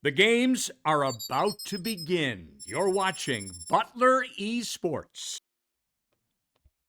The games are about to begin. You're watching Butler Esports.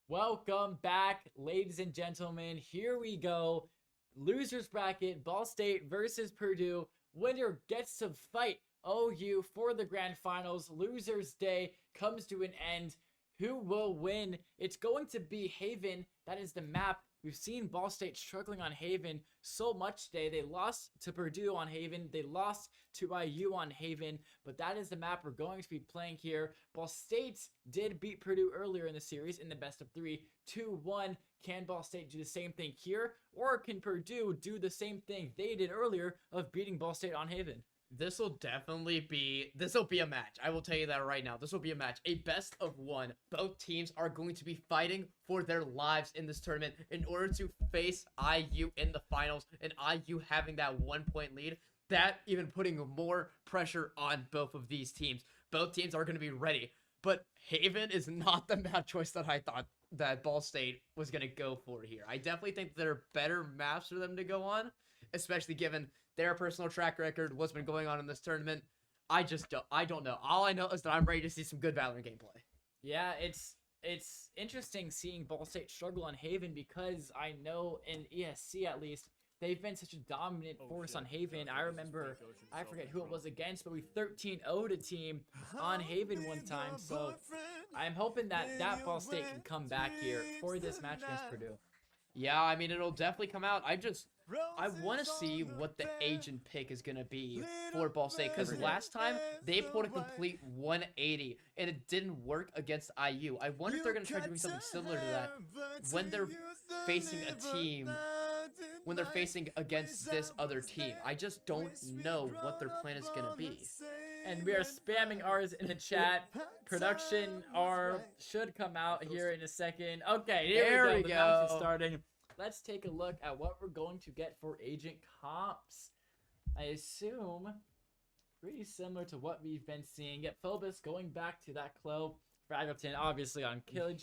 Welcome back, ladies and gentlemen. Here we go. Losers bracket, Ball State versus Purdue. Winner gets to fight OU for the grand finals. Losers day comes to an end. Who will win? It's going to be Haven. That is the map. We've seen Ball State struggling on Haven so much today. They lost to Purdue on Haven. They lost to IU on Haven. But that is the map we're going to be playing here. Ball State did beat Purdue earlier in the series in the best of 3, 2-1. Can Ball State do the same thing here? Or can Purdue do the same thing they did earlier of beating Ball State on Haven? This will be a match. I will tell you that right now. This will be a match. A best of one. Both teams are going to be fighting for their lives in this tournament in order to face IU in the finals, and IU having that 1-point lead. That even putting more pressure on both of these teams. Both teams are going to be ready. But Haven is not the map choice that I thought that Ball State was going to go for here. I definitely think there are better maps for them to go on, especially given their personal track record, what's been going on in this tournament. I don't know. All I know is that I'm ready to see some good Valorant gameplay. Yeah, it's interesting seeing Ball State struggle on Haven because I know in ESC at least, they've been such a dominant force on Haven. I remember, I forget who it was against, but we 13-0'd a team on Haven one time. So I'm hoping that Ball State can come back here for this match against Purdue. Yeah, I mean, it'll definitely come out. I want to see what the agent pick is going to be for Ball State, because last time they pulled a complete 180 and it didn't work against IU. I wonder if they're going to try doing something similar to that when they're facing against this other team. I just don't know what their plan is going to be. And we are spamming ours in the chat. Production R should come out here in a second. Okay, here we go. The match is starting. Let's take a look at what we're going to get for agent comps. I assume pretty similar to what we've been seeing. Yet Phobos going back to that Clo. Fraggleton obviously on Killj.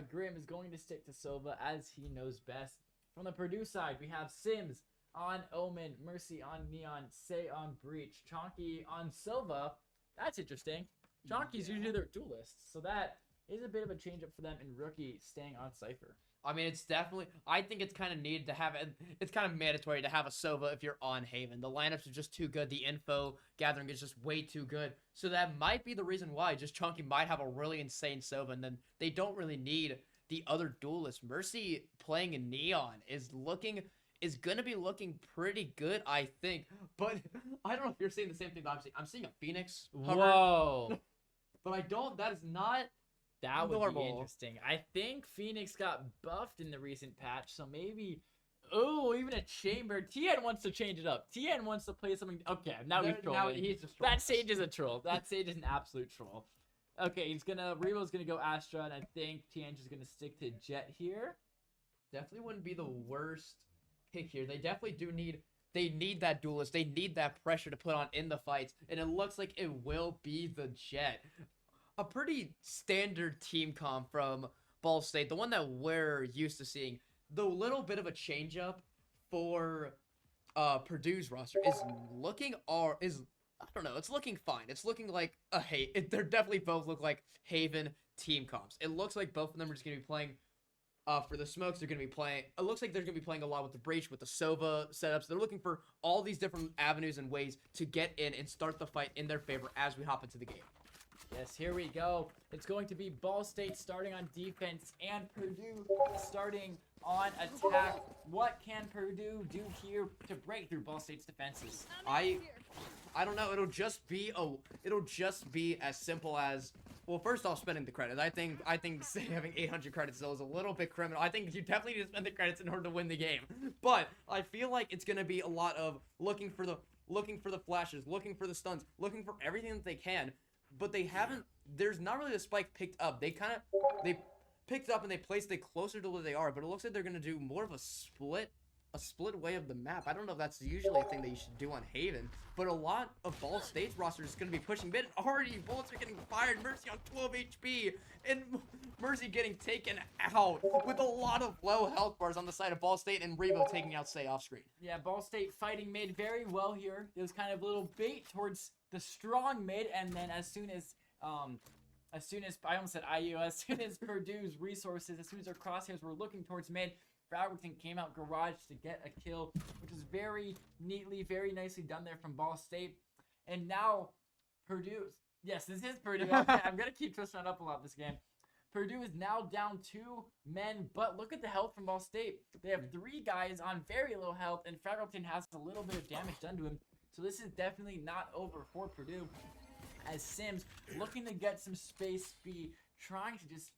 Grim is going to stick to Sova as he knows best. From the Purdue side, we have Sims on Omen, Mercy on Neon, Say on Breach, Chonky on Silva. That's interesting. Chonky's usually their duelist, so that is a bit of a change up for them, and Rookie staying on Cypher. I mean, I think it's kind of needed to have it. It's kind of mandatory to have a Sova if you're on Haven. The lineups are just too good. The info gathering is just way too good. So that might be the reason why. Just Chunky might have a really insane Sova, and then they don't really need the other duelist. Mercy playing in Neon is going to be looking pretty good, I think. But I don't know if you're seeing the same thing. Obviously, I'm seeing a Phoenix hover. Whoa. But I don't. That is not. That would normal. be interesting. I think Phoenix got buffed in the recent patch, so maybe... Oh, even a chamber. Tien wants to change it up. Tien wants to play something... Okay, now he's trolling. Now he's just trolling. That Sage is a troll. That Sage is an absolute troll. Okay, Revo's gonna go Astra, and I think Tien's just gonna stick to Jet here. Definitely wouldn't be the worst pick here. They definitely do need... They need that duelist. They need that pressure to put on in the fights. And it looks like it will be the Jet. A pretty standard team comp from Ball State, the one that we're used to seeing. The little bit of a change up for Purdue's roster is looking it's looking fine. It's looking like they're definitely both look like Haven team comps. It looks like both of them are just gonna be playing for the smokes. They're gonna be playing. It looks like they're gonna be playing a lot with the breach, with the Sova setups. They're looking for all these different avenues and ways to get in and start the fight in their favor as we hop into the game. Yes, here we go. It's going to be Ball State starting on defense and Purdue starting on attack. What can Purdue do here to break through Ball State's defenses? I don't know. It'll just be as simple as, well, first off, spending the credits. I think having 800 credits though is a little bit criminal. I think you definitely need to spend the credits in order to win the game. But I feel like it's gonna be a lot of looking for the flashes, looking for the stuns, looking for everything that they can. But there's not really a spike picked up. They picked it up and they placed it closer to where they are, but it looks like they're going to do more of a split a split away of the map. I don't know if that's usually a thing that you should do on Haven, but a lot of Ball State's roster is going to be pushing mid. Already, bullets are getting fired. Mercy on 12 HP, and Mercy getting taken out with a lot of low health bars on the side of Ball State, and Revo taking out Say off screen. Yeah, Ball State fighting mid very well here. It was kind of a little bait towards the strong mid, and then as soon as I almost said IU, as soon as Purdue's resources, as soon as their crosshairs were looking towards mid, Fragleton came out garage to get a kill, which is very neatly, very nicely done there from Ball State. And now Purdue, yes, this is Purdue. Okay, I'm going to keep twisting it up a lot this game. Purdue is now down 2 men, but look at the health from Ball State. They have 3 guys on very low health, and Fragleton has a little bit of damage done to him. So this is definitely not over for Purdue. As Sims looking to get some space speed, trying to just,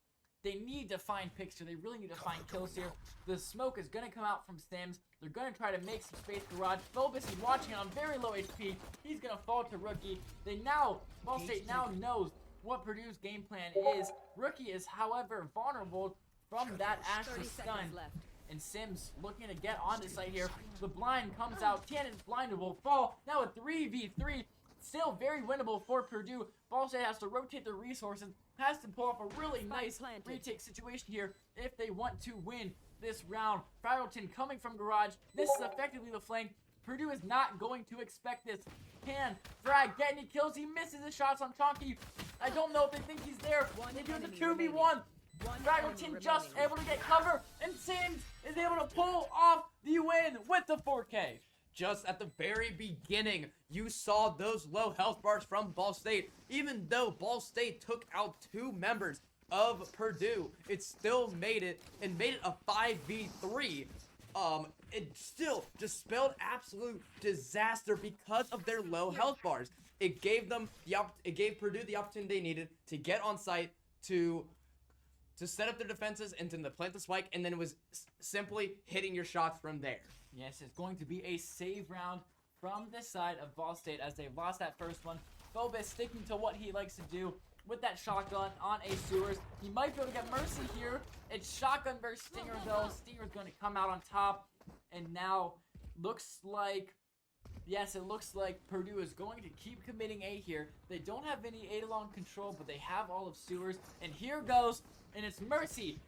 they need to find picks here. They really need to find kills here. The smoke is going to come out from Sims. They're going to try to make some space garage. Phobos is watching on very low HP. He's going to fall to Rookie. Ball State now knows what Purdue's game plan is. Rookie is, however, vulnerable from that Ashley stun. And Sims looking to get on the site here. The blind comes out. Tannen's blinded will fall. Now a 3v3. Still very winnable for Purdue. Ball State has to rotate their resources, has to pull off a really nice retake situation here if they want to win this round. Fragleton coming from garage. This is effectively the flank. Purdue is not going to expect this. Can Frag get any kills? He misses his shots on Chonky. I don't know if they think he's there. They do the 2v1. Fragleton just able to get cover, and Sims is able to pull off the win with the 4K. Just at the very beginning, you saw those low health bars from Ball State. Even though Ball State took out 2 members of Purdue, it still made it, and made it a 5v3. It still dispelled absolute disaster because of their low health bars. It gave them it gave Purdue the opportunity they needed to get on site, to set up their defenses, and to plant the spike, and then it was simply hitting your shots from there. Yes, it's going to be a save round from this side of Ball State as they lost that first one. Phobos sticking to what he likes to do with that shotgun on a Sewers. He might be able to get Mercy here. It's shotgun versus Stinger though. Stinger's going to come out on top. And now looks like, yes, it looks like Purdue is going to keep committing A here. They don't have any A-to-long control, but they have all of Sewers. And here goes, and it's Mercy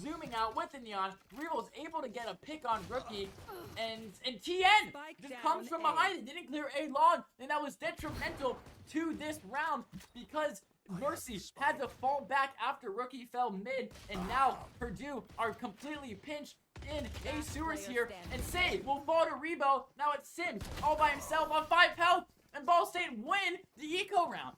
zooming out with the Neon. Revo's able to get a pick on Rookie, and TN just comes from behind and didn't clear A long, and that was detrimental to this round because Mercy had to fall back after Rookie fell mid, and now Purdue are completely pinched in A Sewers here, and Say will fall to Rebo. Now it's Sims all by himself on 5 health, and Ball State win the eco round.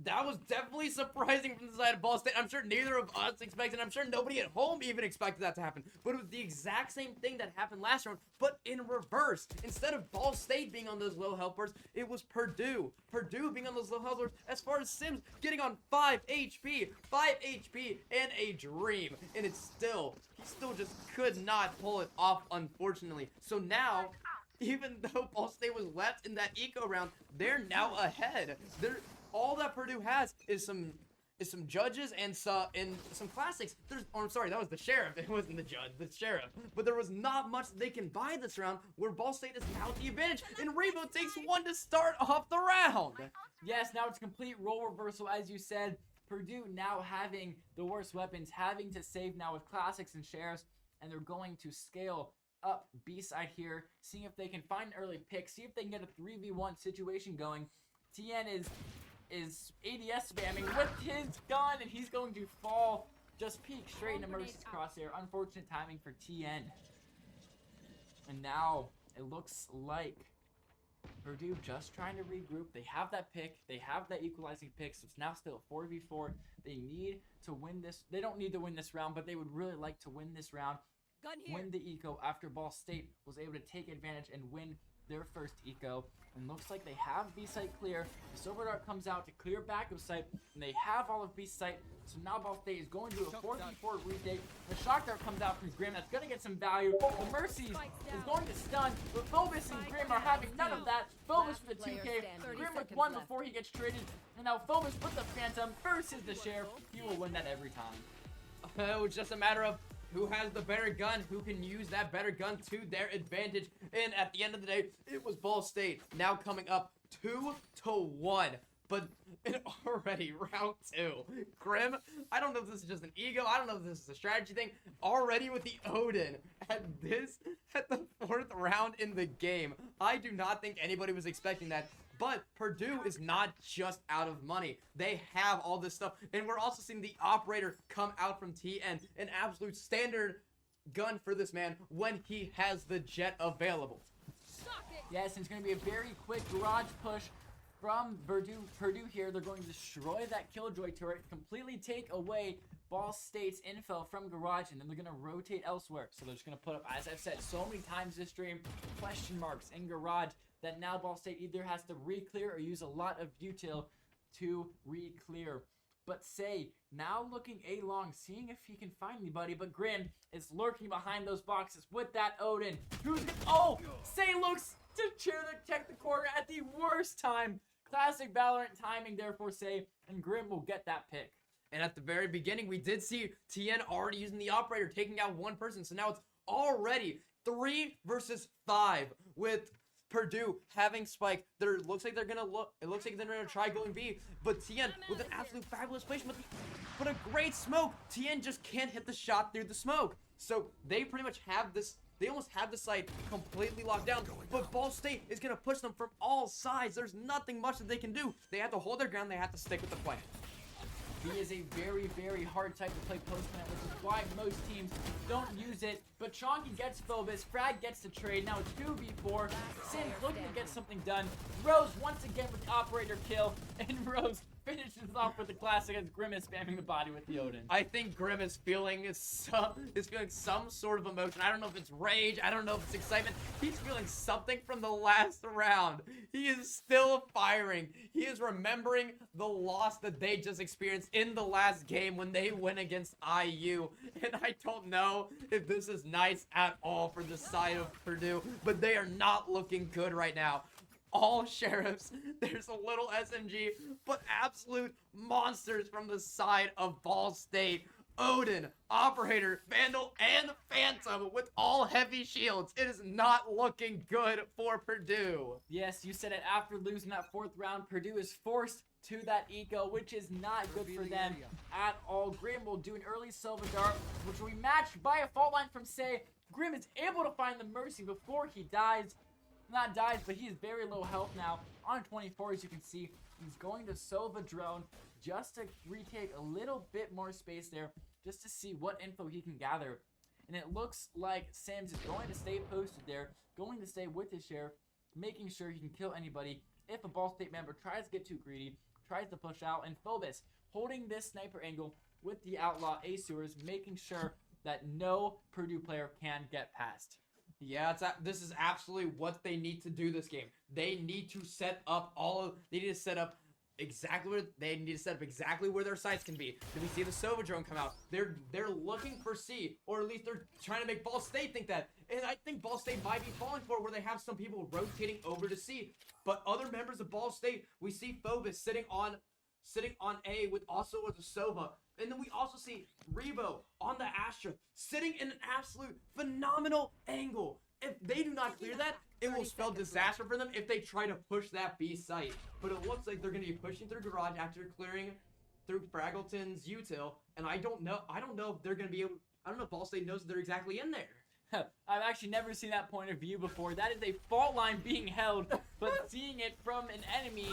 That was definitely surprising from the side of Ball State. I'm sure neither of us expected, I'm sure nobody at home even expected that to happen. But it was the exact same thing that happened last round, but in reverse. Instead of Ball State being on those low health bars, it was Purdue. Purdue being on those low health bars, as far as Sims getting on 5 HP, and a dream. And he still just could not pull it off, unfortunately. So now, even though Ball State was left in that eco round, they're now ahead. All that Purdue has is some judges and some classics. I'm sorry, that was the sheriff. It wasn't the judge, the sheriff. But there was not much they can buy this round, where Ball State is now the advantage, and Rainbow takes 1 to start off the round. Yes, now it's complete role reversal, as you said. Purdue now having the worst weapons, having to save now with classics and sheriffs, and they're going to scale up B side here, seeing if they can find an early pick, see if they can get a 3v1 situation going. TN is ADS spamming with his gun, and he's going to fall, just peek straight into Mercy's crosshair. Unfortunate timing for TN. And now it looks like Purdue just trying to regroup. They have that pick, they have that equalizing pick, so it's now still a 4v4. They need to win this. They don't need to win this round, but they would really like to win this round. Win the eco after Ball State was able to take advantage and win their first eco. And looks like they have B site clear. The Silver Dart comes out to clear back of site, and they have all of B site. So now Ball State is going to do a 4v4 retake. The Shock Dart comes out from Grim. That's going to get some value. The Mercies is going to stun, but Phobos and Grim are having none of that. Phobos for the 2K. Grim with 1 before he gets traded. And now Phobos with the Phantom versus the Sheriff. He will win that every time. It was just a matter of who has the better gun, who can use that better gun to their advantage. And at the end of the day, it was Ball State now coming up 2-1. But already round 2, Grim, I don't know if this is just an ego, I don't know if this is a strategy thing, already with the Odin at the 4th round in the game. I do not think anybody was expecting that. But Purdue is not just out of money. They have all this stuff. And we're also seeing the operator come out from TN, an absolute standard gun for this man when he has the jet available. Yes, and it's going to be a very quick garage push from Purdue here. They're going to destroy that Killjoy turret, completely take away Ball State's info from garage, and then they're going to rotate elsewhere. So they're just going to put up, as I've said so many times this stream, question marks in garage that now Ball State either has to re-clear or use a lot of util to re-clear. But Say now looking A-long, seeing if he can find anybody, but Grim is lurking behind those boxes with that Odin. Oh! Say looks to check the corner at the worst time. Classic Valorant timing there for Say, and Grim will get that pick. And at the very beginning, we did see TN already using the operator, taking out one person. So now it's already 3 versus 5 with Purdue having Spike. It looks like they're gonna try going B, but TN with an absolute fabulous placement, but a great smoke. TN just can't hit the shot through the smoke. So they pretty much have this. They almost have the site completely locked down, but Ball State is gonna push them from all sides. There's nothing much that they can do. They have to hold their ground. They have to stick with the plan. He is a very, very hard type to play post-plant, which is why most teams don't use it. But Chonky gets Phobos, Frag gets the trade. Now it's 2v4. Sin looking to get something done. Rose once again with the operator kill, and Rose finishes off with the classic as Grim is spamming the body with the Odin. I think Grim is feeling some sort of emotion. I don't know if it's rage. I don't know if it's excitement. He's feeling something from the last round. He is still firing. He is remembering the loss that they just experienced in the last game when they went against IU. And I don't know if this is nice at all for the side of Purdue, but they are not looking good right now. All sheriffs, there's a little SMG, but absolute monsters from the side of Ball State. Odin, Operator, Vandal, and Phantom with all heavy shields. It is not looking good for Purdue. Yes, you said it. After losing that 4th round, Purdue is forced to that eco, which is not good for them at all. Grim will do an early Silver Dart, which will be matched by a fault line from Say. Grim is able to find the Mercy before he dies. Not dies, but he is very low health now. On 24, as you can see, he's going to Sova Drone just to retake a little bit more space there, just to see what info he can gather. And it looks like Sims is going to stay posted there, going to stay with his sheriff, making sure he can kill anybody if a Ball State member tries to get too greedy, tries to push out. And Phobos holding this sniper angle with the Outlaw Acers, making sure that no Purdue player can get past. Yeah, this is absolutely what they need to do this game. They need to set up exactly where their sights can be. Did we see the Sova drone come out? They're looking for C, or at least they're trying to make Ball State think that. And I think Ball State might be falling for it, where they have some people rotating over to C. But other members of Ball State, we see Phobos sitting on A with a Sova. And then we also see Rebo on the Astra sitting in an absolute phenomenal angle. If they do not clear that, it will spell disaster for them if they try to push that B site. But it looks like they're going to be pushing through garage after clearing through Fraggleton's util. And I don't know if they're going to be able. I don't know if Ball State knows that they're exactly in there. I've actually never seen that point of view before. That is a fault line being held, but seeing it from an enemy,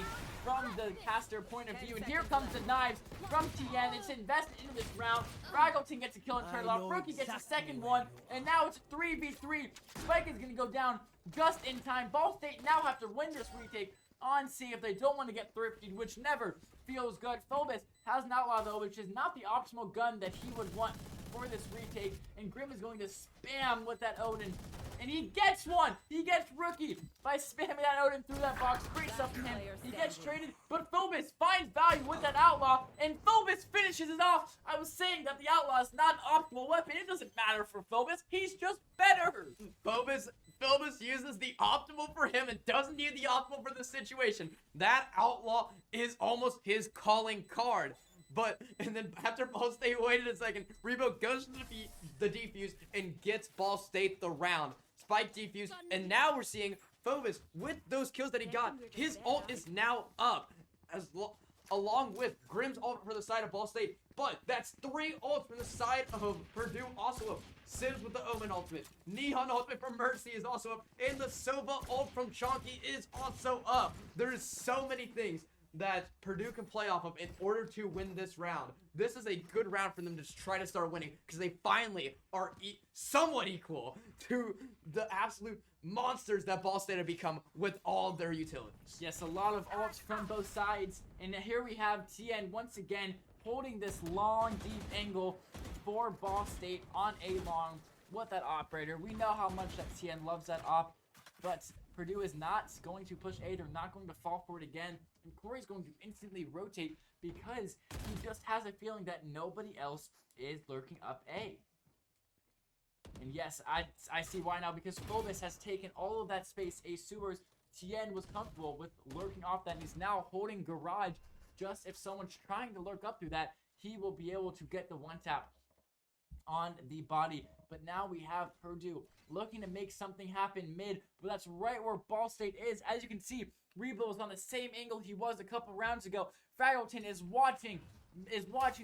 from the caster point of view. And here comes the knives from TN. It's invested into this round. Fraggleton gets a kill and turn it off. Rookie gets a second one, and now it's 3v3. Spike is going to go down just in time. Ball State now have to win this retake on C if they don't want to get thrifted, which never feels good. Phobos has an Outlaw, though, which is not the optimal gun that he would want for this retake, and Grim is going to spam with that Odin, and he gets one. He gets Rookie by spamming that Odin through that box. Great stuff from him. He gets traded, but Phobos finds value with that Outlaw, and Phobos finishes it off. I was saying that the Outlaw is not an optimal weapon. It doesn't matter for Phobos. He's just better. Phobos uses the optimal for him and doesn't need the optimal for the situation. That Outlaw is almost his calling card. And then after Ball State waited a second, Rebo goes to the defuse and gets Ball State the round. Spike defuse, and now we're seeing Phobos with those kills that he got. His ult is now up, along with Grim's ult for the side of Ball State. But that's 3 ults from the side of Purdue also up. Sims with the Omen ultimate. Neon ultimate from Mercy is also up. And the Sova ult from Chonky is also up. There's so many things that Purdue can play off of in order to win this round. This is a good round for them to try to start winning because they finally are somewhat equal to the absolute monsters that Ball State have become with all of their utilities. Yes, a lot of ults from both sides. And here we have TN once again holding this long, deep angle for Ball State on a long with that operator. We know how much that TN loves that op, but Purdue is not going to push A. They're not going to fall for it again. And Corey's going to instantly rotate because he just has a feeling that nobody else is lurking up A. And yes, I see why now, because Phobos has taken all of that space. A Sewers, Tien was comfortable with lurking off that, and he's now holding Garage. Just if someone's trying to lurk up through that, he will be able to get the one tap on the body. But now we have Purdue looking to make something happen mid, but that's right where Ball State is. As you can see, Rebo is on the same angle he was a couple rounds ago. Fraggleton is watching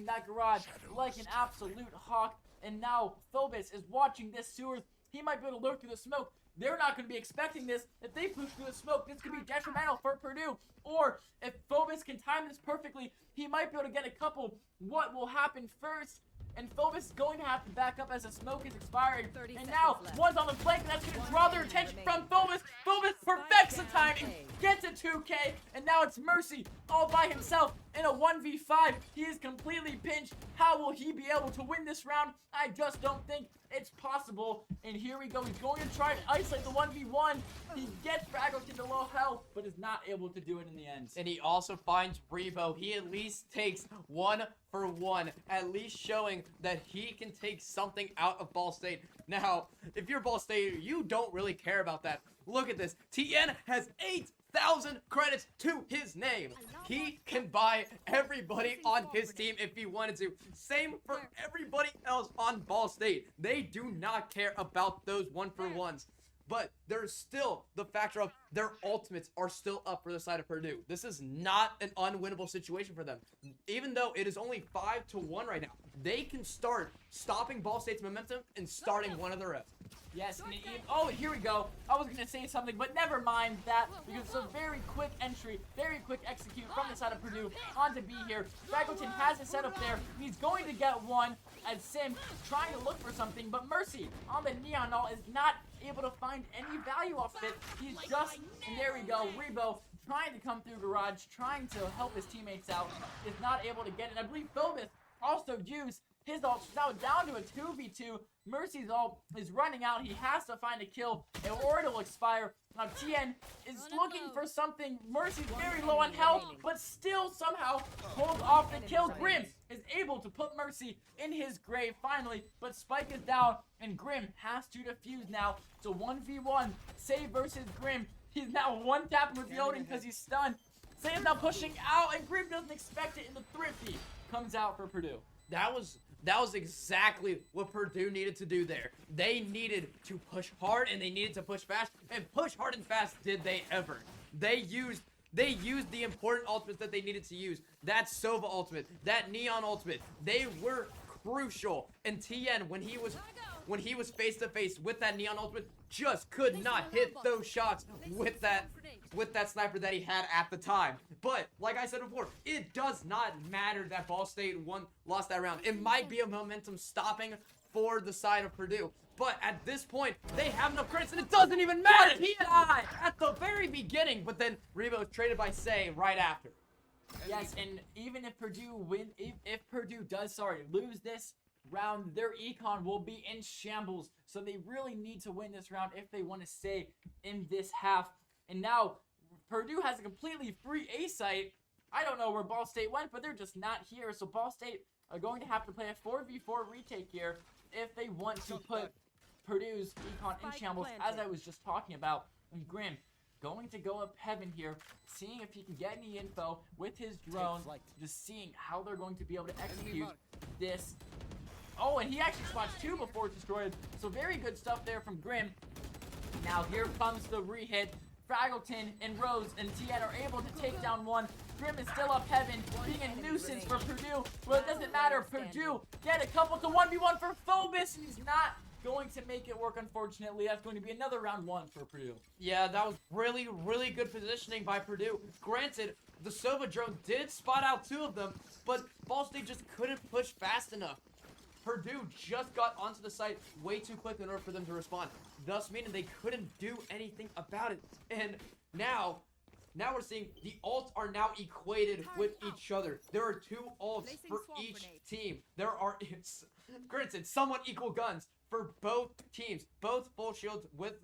that Garage like an absolute hawk. And now Phobos is watching this Sewers. He might be able to lurk through the smoke. They're not going to be expecting this. If they push through the smoke, this could be detrimental for Purdue. Or if Phobos can time this perfectly, he might be able to get a couple. What will happen first? And Phobos is going to have to back up as the smoke is expiring. And now, one's on the flank, and that's going to draw their attention from Phobos. Phobos perfects the timing, gets a 2K, and now it's Mercy all by himself in a 1v5. He is completely pinched. How will he be able to win this round? I just don't think it's possible. And here we go. He's going to try to isolate the 1v1. He gets Fraggleton to low health, but is not able to do it in the end. And he also finds Rebo. He at least takes 1 for 1, at least showing that he can take something out of Ball State. Now, if you're Ball State, you don't really care about that. Look at this. TN has 8,000 credits to his name. He can buy everybody on his team if he wanted to. Same for everybody else on Ball State. They do not care about those 1-for-1s. But there's still the factor of their ultimates are still up for the side of Purdue. This is not an unwinnable situation for them. Even though it is only 5-1 right now, they can start stopping Ball State's momentum and starting one of their own. Yes, and oh, here we go. I was going to say something, but never mind that, because it's a very quick entry, very quick execute from the side of Purdue onto B here. Fraggleton has it set up there. He's going to get one as Sim trying to look for something, but Mercy on the Neon All is not able to find any value off of it. He's just, and there we go, Rebo trying to come through Garage, trying to help his teammates out, is not able to get it. I believe Phobos also used his ult, now down to a 2v2. Mercy's ult is running out. He has to find a kill, or it'll expire. Now Tien is looking for something. Mercy's very low on health, but still somehow holds off the kill. Grim is able to put Mercy in his grave finally, but Spike is down, and Grim has to defuse now. It's a 1v1. Save versus Grim. He's now one tapping with the Odin because he's stunned. Save's now pushing out, and Grim doesn't expect it, and the Thrifty comes out for Purdue. That was exactly what Purdue needed to do there. They needed to push hard and they needed to push fast, and push hard and fast did they ever. They used the important ultimates that they needed to use. That Sova ultimate, that Neon ultimate, they were crucial. And Tien, when he was face to face with that Neon ultimate, just could not hit those shots with that sniper that he had at the time. But like I said before, it does not matter that Ball State lost that round. It might be a momentum stopping for the side of Purdue, but at this point they have enough credits and it doesn't even matter. He died at the very beginning, but then Rebo is traded by Say right after. Yes, and even if Purdue if Purdue does lose this round, their econ will be in shambles. So they really need to win this round if they want to stay in this half. And now Purdue has a completely free A site. I don't know where Ball State went, but they're just not here. So Ball State are going to have to play a 4v4 retake here if they want to put Purdue's econ in shambles, as I was just talking about. And Grim going to go up heaven here, seeing if he can get any info with his drone, just seeing how they're going to be able to execute this. Oh, and he actually spots 2 before it's destroyed, so very good stuff there from Grim. Now here comes the re-hit. Fraggleton and Rose and Tien are able to take down 1. Grim is still up heaven, being a nuisance for Purdue. Well, it doesn't matter. Purdue get a couple to 1v1 for Phobos, and he's not going to make it work, unfortunately. That's going to be another round 1 for Purdue. Yeah, that was really, really good positioning by Purdue. Granted, the Sova drone did spot out 2 of them, but Ball State just couldn't push fast enough. Purdue just got onto the site way too quick in order for them to respond, thus meaning they couldn't do anything about it. And now we're seeing the ults are now equated with each other. There are 2 ults for each team. There are, granted, somewhat equal guns for both teams. Both full shields with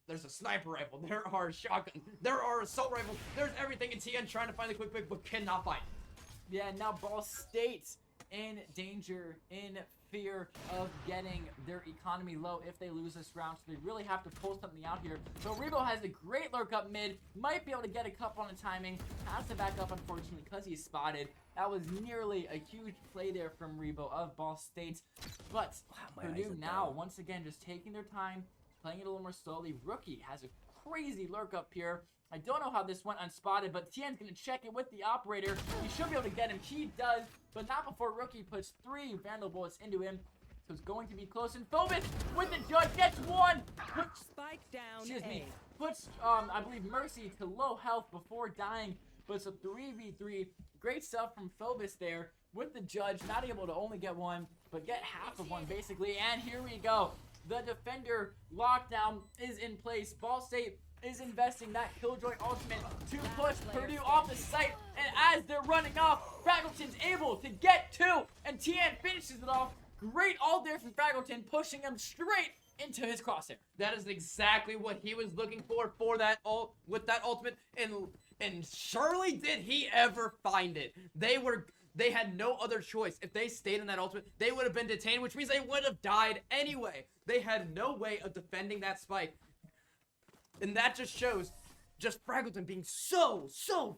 there's a sniper rifle, there are shotguns, there are assault rifles, there's everything. And Tien trying to find the quick pick but cannot find. Yeah, now Ball State's in danger, in fear of getting their economy low if they lose this round, so they really have to pull something out here. So Rebo has a great lurk up mid, might be able to get a couple on the timing, has to back up unfortunately because he's spotted. That was nearly a huge play there from Rebo of Ball State, but Purdue now once again just taking their time, playing it a little more slowly. Rookie has a crazy lurk up here. I don't know how this went unspotted, but Tien's going to check it with the operator. He should be able to get him. He does, but not before Rookie puts 3 Vandal bullets into him. So it's going to be close. And Phobos with the judge gets 1. Spike down. Excuse me. Puts, I believe, Mercy to low health before dying. But it's a 3v3. Great stuff from Phobos there with the judge. Not able to only get 1, but get half of 1 basically. And here we go. The defender lockdown is in place. Ball State is investing that Killjoy ultimate to push Purdue off the site, and as they're running off, Fraggleton's able to get 2, and Tien finishes it off. Great all there from Fraggleton, pushing him straight into his crosshair. That is exactly what he was looking for that with that ultimate, and surely did he ever find it. They had no other choice. If they stayed in that ultimate, they would have been detained, which means they would have died anyway. They had no way of defending that spike. And that just shows just Fraggleton being so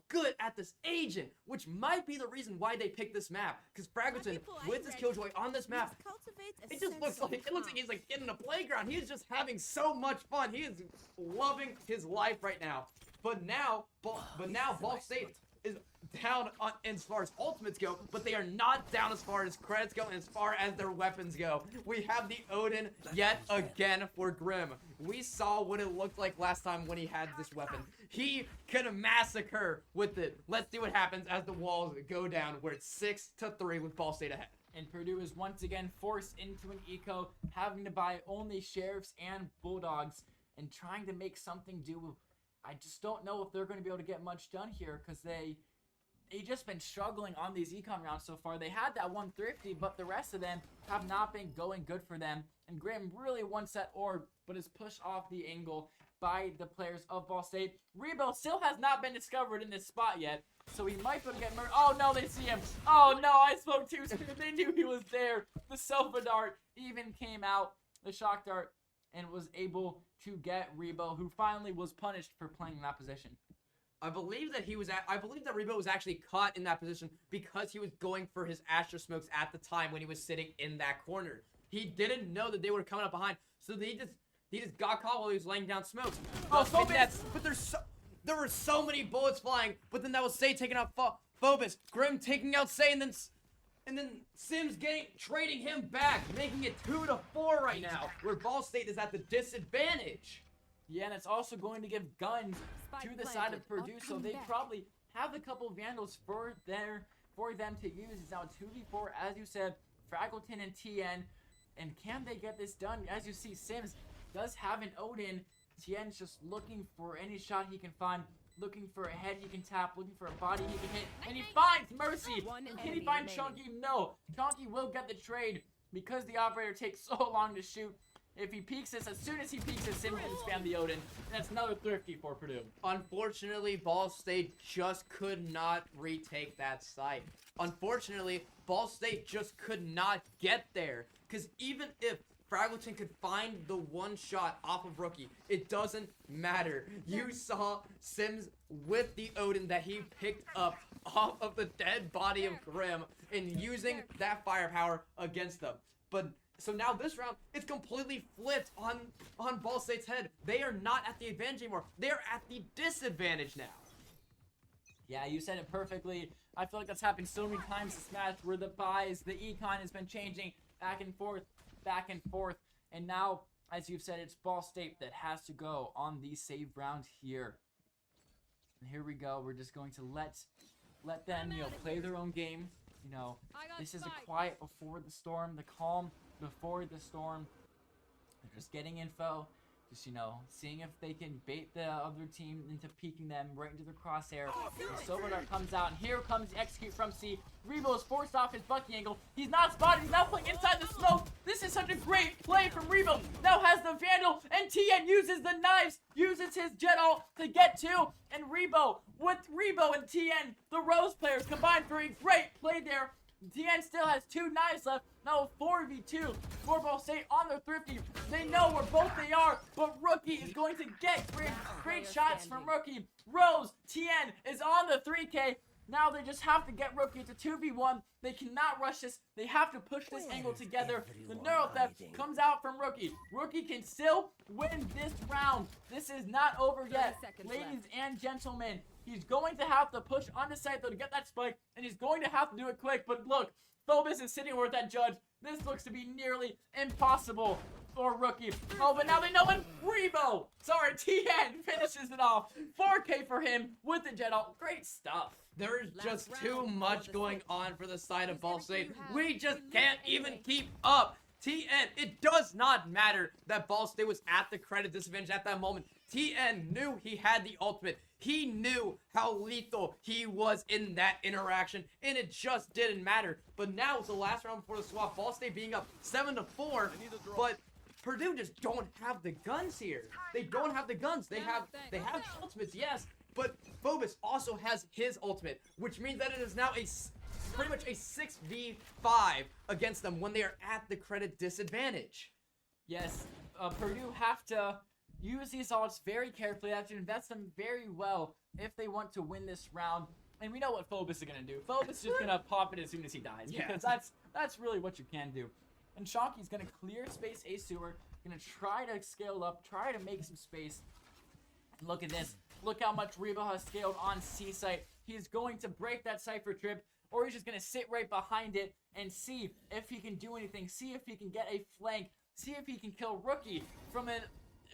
good at this agent, which might be the reason why they picked this map. Because Fraggleton, with his Killjoy on this map, it just looks like he's like in a playground. He is just having so much fun. He is loving his life right now. But now Ball State is down as far as ultimates go, but they are not down as far as credits go and as far as their weapons go. We have the Odin yet again for Grim. We saw what it looked like last time when he had this weapon. He could massacre with it. Let's see what happens as the walls go down, where it's 6-3 with Ball State ahead. And Purdue is once again forced into an eco, having to buy only Sheriffs and Bulldogs, and trying to make something do. I just don't know if they're going to be able to get much done here, because they just been struggling on these econ rounds so far. They had that one thrifty, but the rest of them have not been going good for them. And Graham really wants that orb, but is pushed off the angle by the players of Ball State. Rebo still has not been discovered in this spot yet, so he might be able to get murdered. Oh no, they see him. Oh no, I spoke too soon. They knew he was there. The Sofa Dart even came out, the Shock Dart, and was able to get Rebo, who finally was punished for playing in that position. I believe that Rebo was actually caught in that position because he was going for his Astra smokes at the time when he was sitting in that corner. He didn't know that they were coming up behind, so he just got caught while he was laying down smokes. Oh, so but there were so many bullets flying, but then that was Say taking out Phobos, Grim taking out Say, and then Sims trading him back, making it 2-4 right now, where Ball State is at the disadvantage. Yeah, and it's also going to give guns to the side of Purdue, so they probably have a couple of Vandals for them to use. It's now 2v4, as you said, Fraggleton and Tien. And can they get this done? As you see, Sims does have an Odin. Tien's just looking for any shot he can find, looking for a head he can tap, looking for a body he can hit, and he finds Mercy. Can he find Chunky? No. Chunky will get the trade because the operator takes so long to shoot. If he peeks this, as soon as he peeks this, Sims can spam the Odin. And that's another thrifty for Purdue. Unfortunately, Ball State just could not retake that site. Unfortunately, Ball State just could not get there. Because even if Fraggleton could find the one shot off of Rookie, it doesn't matter. You saw Sims with the Odin that he picked up off of the dead body of Grim and using that firepower against them. But so now this round, it's completely flipped on Ball State's head. They are not at the advantage anymore. They're at the disadvantage now. Yeah, you said it perfectly. I feel like that's happened so many times this match where the buys, the econ has been changing back and forth. And now, as you've said, it's Ball State that has to go on the save round here. And here we go. We're just going to let them, play their own game. This is a quiet before the storm, the calm before the storm. They're just getting info. Just, seeing if they can bait the other team into peeking them right into the crosshair. The Silver Dart comes out, and here comes the execute from C. Rebo is forced off his Bucky angle. He's not spotted. He's now playing inside the smoke. This is such a great play from Rebo. Now has the Vandal, and TN uses the knives, uses his Jet Ult to get two. And Rebo, with Rebo and TN, the Rose players combined for a great play there. TN still has 2 knives left. Now 4v2 for Ball State on their Thrifty. They know where both they are, but Rookie is going to get great shots from Rookie. Rose, TN is on the 3K. Now they just have to get Rookie to 2v1. They cannot rush this. They have to push this angle together. The Neural Theft comes out from Rookie. Rookie can still win this round. This is not over yet. Ladies and gentlemen, he's going to have to push on the site though to get that spike, and he's going to have to do it quick. But look, Phobos is sitting with that judge. This looks to be nearly impossible for Rookie. Oh, but now they know when Rebo, TN finishes it off. 4K for him with the Jet Ult. Great stuff. There's just too much going on for the side of Ball State. We just can't even keep up. TN, it does not matter that Ball State was at the credit disadvantage at that moment. TN knew he had the ultimate. He knew how lethal he was in that interaction, and it just didn't matter. But now it's the last round before the swap. Ball State being up 7-4, but Purdue just don't have the guns here. They don't have the guns. They have ultimates, yes, but Phobos also has his ultimate, which means that it is now pretty much a 6v5 against them when they are at the credit disadvantage. Yes, Purdue have to use these ults very carefully. They have to invest them very well if they want to win this round. And we know what Phobos is going to do. Phobos is just going to pop it as soon as he dies. Yeah. Because that's really what you can do. And Shonky's going to clear space A sewer. Going to try to scale up. Try to make some space. And look at this. Look how much Rebo has scaled on C site. He's going to break that Cypher trip. Or he's just going to sit right behind it and see if he can do anything. See if he can get a flank. See if he can kill Rookie from a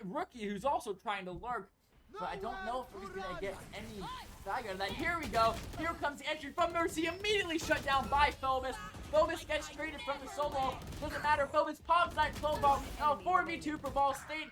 Rookie who's also trying to lurk. But I don't know if he's going to get any value out of that. Here we go. Here comes the entry from Mercy. Immediately shut down by Phobos. Phobos gets traded from the solo. Doesn't matter. Phobos pops that clone ball. Now 4v2 for Ball State.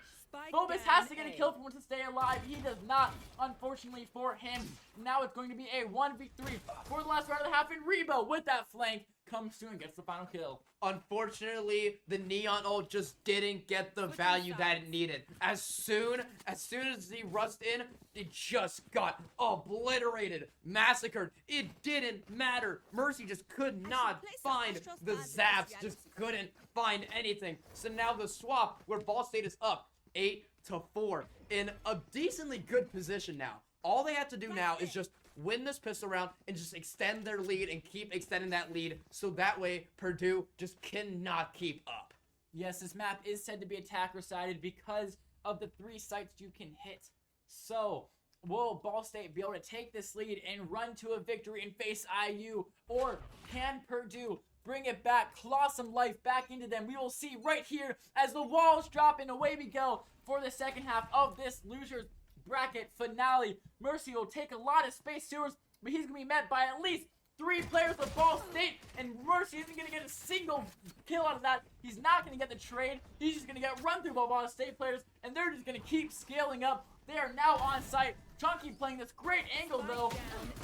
Phobos has to get a kill for him to stay alive. He does not, unfortunately for him. Now it's going to be a 1v3 for the last round of the half. And Rebo with that flank comes through and gets the final kill. Unfortunately, the Neon ult just didn't get the value that it needed. As soon as he rushed in, it just got obliterated, massacred. It didn't matter. Mercy just could not find the zaps, just couldn't find anything. So now the swap where Ball State is up 8-4 in a decently good position now. All they have to do now is just win this pistol round and just extend their lead and keep extending that lead, so that way Purdue just cannot keep up. Yes, this map is said to be attacker-sided because of the 3 sites you can hit. So, will Ball State be able to take this lead and run to a victory and face IU? Or can Purdue bring it back, claw some life back into them? We will see right here as the walls drop and away we go for the second half of this losers bracket finale. Mercy will take a lot of space sewers, but he's going to be met by at least 3 players of Ball State, and Mercy isn't going to get a single kill out of that. He's not going to get the trade. He's just going to get run through by Ball State players, and they're just going to keep scaling up. They are now on site. Chunky playing this great angle, though,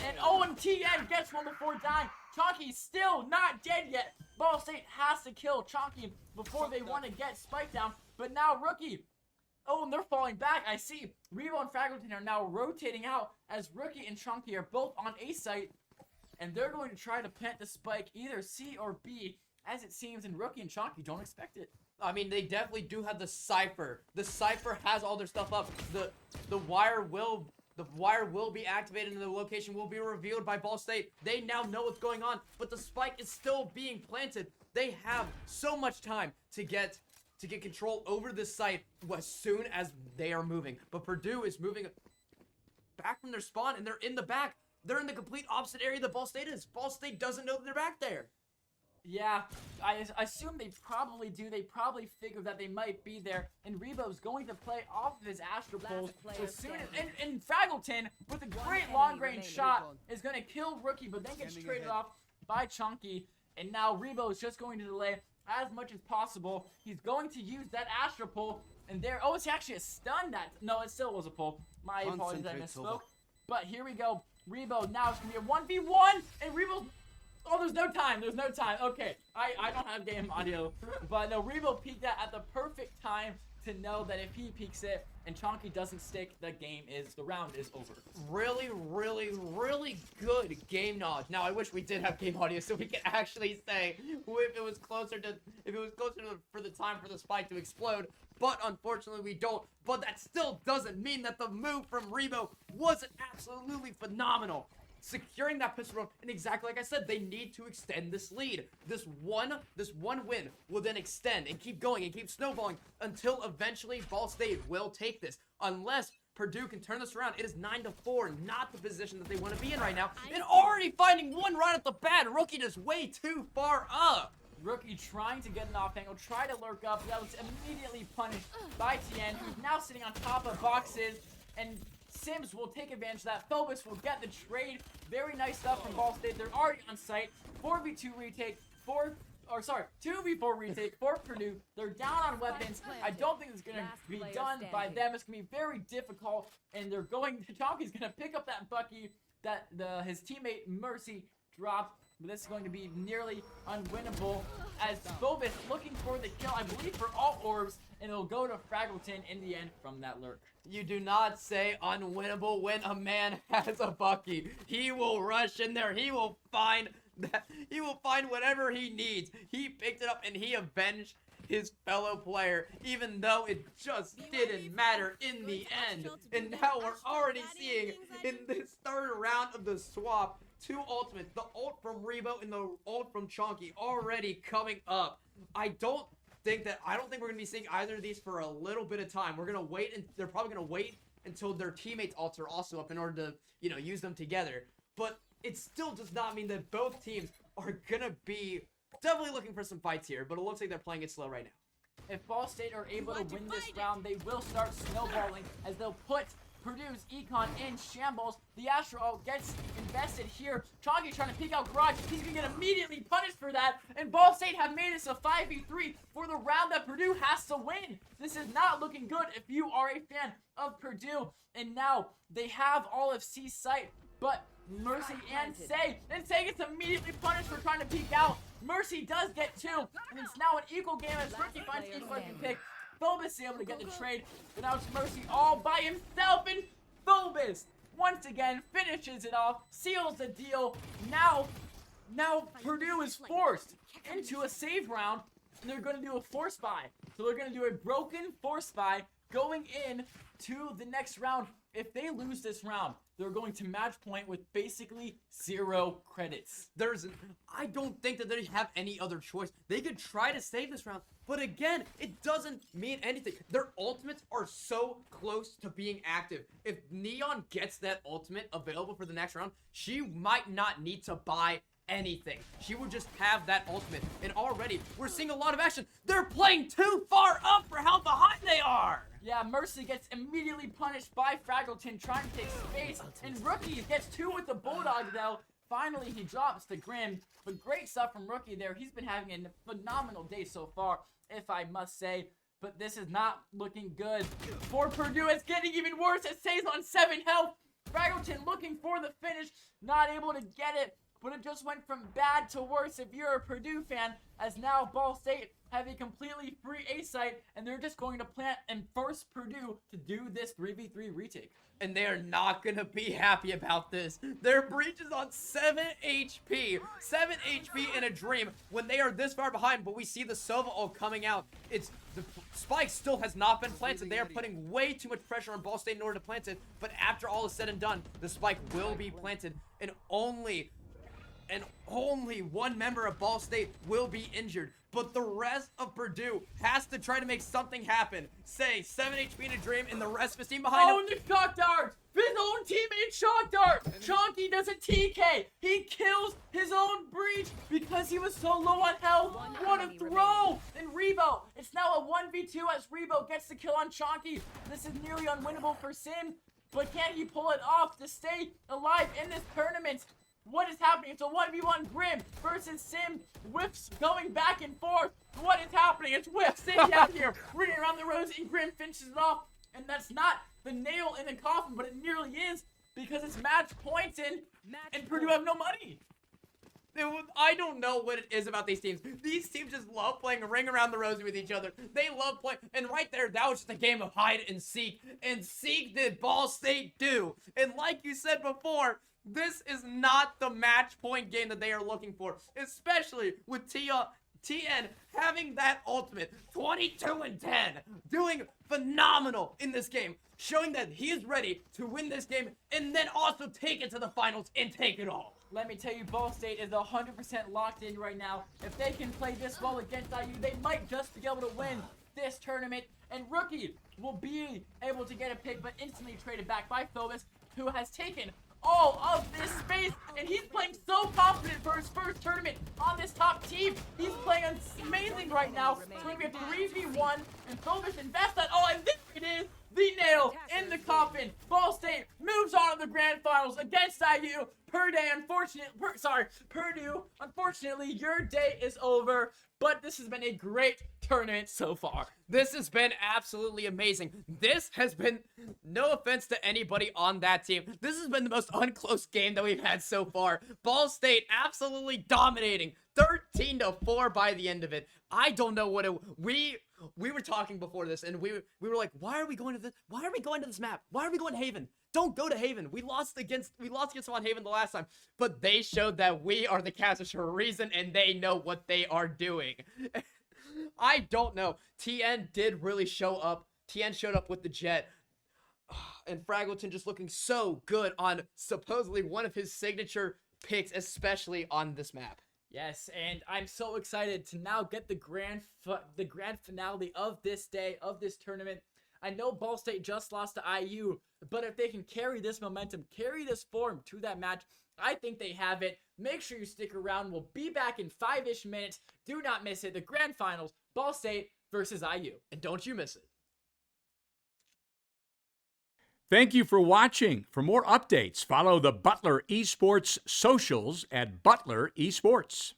and Owen TN gets one before dying. Chunky's still not dead yet. Ball State has to kill Chunky before they want to get Spike down, but now Rookie. Oh, and they're falling back. I see Rebo and Fraggleton are now rotating out as Rookie and Chunky are both on A site. And they're going to try to plant the spike either C or B, as it seems, and Rookie and Chunky don't expect it. I mean, they definitely do have the Cypher. The Cypher has all their stuff up. The wire will be activated and the location will be revealed by Ball State. They now know what's going on, but the spike is still being planted. They have so much time to get control over this site as soon as they are moving. But Purdue is moving back from their spawn, and they're in the back. They're in the complete opposite area that Ball State is. Ball State doesn't know that they're back there. Yeah, I assume they probably do. They probably figure that they might be there. And Rebo's going to play off of his Astro Pulse as soon as... And Fraggleton, with a great long-range shot, is going to kill Rookie, but then gets traded off by Chunky. And now Rebo is just going to delay as much as possible. He's going to use that Astro Pull. And there... Oh, it's actually a stun that... No, it still was a pull. My apologies, I misspoke. But here we go. Rebo, now it's going to be a 1v1. And Rebo's... Oh, there's no time. There's no time. Okay, I don't have game audio. But no, Rebo peeked that at the perfect time to know that if he peeks it and Chonky doesn't stick, the round is over. Really, really, really good game knowledge. Now, I wish we did have game audio so we could actually say if it was closer for the time for the spike to explode. But unfortunately, we don't. But that still doesn't mean that the move from Rebo wasn't absolutely phenomenal. Securing that pistol round, and exactly like I said, they need to extend this lead. This one win will then extend and keep going and keep snowballing until eventually Ball State will take this. Unless Purdue can turn this around, it is 9-4, not the position that they want to be in right now. And already finding one right at the bat. Rookie just way too far up. Rookie trying to get an off angle, try to lurk up. That was immediately punished by Tien, who's now sitting on top of boxes, and Sims will take advantage of that. Phobos will get the trade. Very nice stuff from Ball State. They're already on site. 4v2 retake. 2v4 retake for Purdue. They're down on weapons. I don't think it's going to be done by them. It's going to be very difficult. And they're going... Chonky's going to pick up that Bucky that his teammate Mercy dropped. But this is going to be nearly unwinnable as Phobos looking for the kill, I believe, for all orbs. And it'll go to Fraggleton in the end from that lurk. You do not say unwinnable when a man has a Bucky. He will rush in there. He will find whatever he needs. He picked it up and he avenged his fellow player, even though it just didn't matter in the end. And now we're already seeing in this third round of the swap, two ultimates, the ult from Rebo and the ult from Chonky already coming up. I don't think we're gonna be seeing either of these for a little bit of time. We're gonna wait, and they're probably gonna wait until their teammates' ults are also up in order to, use them together. But it still does not mean that both teams are gonna be definitely looking for some fights here. But it looks like they're playing it slow right now. If Ball State are able to win this round, they will start snowballing as they'll put Purdue's Econ in shambles. The Astro gets invested here. Chonky trying to peek out Garage. He's going to get immediately punished for that. And Ball State have made this a 5v3 for the round that Purdue has to win. This is not looking good if you are a fan of Purdue. And now they have all of C's sight, but Mercy and Say. And Say gets immediately punished for trying to peek out. Mercy does get two. And it's now an equal game as Rookie finds equal pick. Phobos able to get the trade, but now it's Mercy all by himself, and Phobos once again finishes it off, seals the deal. Now Purdue is forced into a save round, and they're going to do a force buy. So they're going to do a broken force buy going in to the next round. If they lose this round, they're going to match point with basically 0 credits. I don't think that they have any other choice. They could try to save this round, but again, it doesn't mean anything. Their ultimates are so close to being active. If Neon gets that ultimate available for the next round, she might not need to buy anything. She would just have that ultimate. And already, we're seeing a lot of action. They're playing too far up for how behind they are. Yeah, Mercy gets immediately punished by Fraggleton trying to take space. And Rookie gets 2 with the Bulldog, though. Finally, he drops the Grim. But great stuff from Rookie there. He's been having a phenomenal day so far, if I must say. But this is not looking good for Purdue. It's getting even worse. It stays on 7 health. Fraggleton looking for the finish. Not able to get it. but it just went from bad to worse if you're a Purdue fan, as now Ball State have a completely free A site, and they're just going to plant and force Purdue to do this 3v3 retake. And they are not going to be happy about this. Their breach is on 7 HP. 7 HP in a dream when they are this far behind, but we see the Sova ult coming out. The spike still has not been planted. They are putting way too much pressure on Ball State in order to plant it, but after all is said and done, the spike will be planted, and only one member of Ball State will be injured. But the rest of Purdue has to try to make something happen. Say, 7 HP in a dream, and the rest of his team behind him. Oh, the shock dart! His own teammate shock dart! Chonky does a TK! He kills his own breach because he was so low on health! What a throw! And Rebo, it's now a 1v2 as Rebo gets the kill on Chonky. This is nearly unwinnable for Sim, but can he pull it off to stay alive in this tournament? What is happening? It's a 1v1 Grim versus Sim. Whiffs going back and forth. What is happening? It's Whiff sitting out here, ringing around the rosy. Grim finishes it off. And that's not the nail in the coffin, but it nearly is because it's match points in, and Purdue have no money. I don't know what it is about these teams. These teams just love playing ring around the rosy with each other. They love playing. And right there, that was just a game of hide and seek. And seek did Ball State do. And like you said before, this is not the match point game that they are looking for, especially with TN having that ultimate 22-10, doing phenomenal in this game, showing that he is ready to win this game and then also take it to the finals and take it all. Let me tell you, Ball State is 100% locked in right now. If they can play this well against IU, they might just be able to win this tournament. And Rookie will be able to get a pick, but instantly traded back by Phobos, who has taken all of this space, and he's playing so confident for his first tournament on this top team. He's playing amazing right now. It's going to be a 3v1, and Phobos invests that. Oh, and this it is the nail in the coffin. Ball State moves on to the grand finals against IU. Purdue, unfortunately, your day is over, but this has been a great tournament so far. This has been absolutely amazing. This has been, no offense to anybody on that team, this has been the most unclose game that we've had so far. Ball State absolutely dominating, 13-4 by the end of it. I don't know what we were talking before this, and we were like, why are we going to this map? Why are we going to Haven? Don't go to Haven. We lost against them on Haven the last time, but they showed that we are the casters for a reason, and they know what they are doing. I don't know. TN did really show up. TN showed up with the Jet, and Fraggleton just looking so good on supposedly one of his signature picks, especially on this map. Yes, and I'm so excited to now get the grand finale of this day, of this tournament. I know Ball State just lost to IU, but if they can carry this momentum, carry this form to that match, I think they have it. Make sure you stick around. We'll be back in 5-ish minutes. Do not miss it. The grand finals, Ball State versus IU. And don't you miss it. Thank you for watching. For more updates, follow the Butler Esports socials at Butler Esports.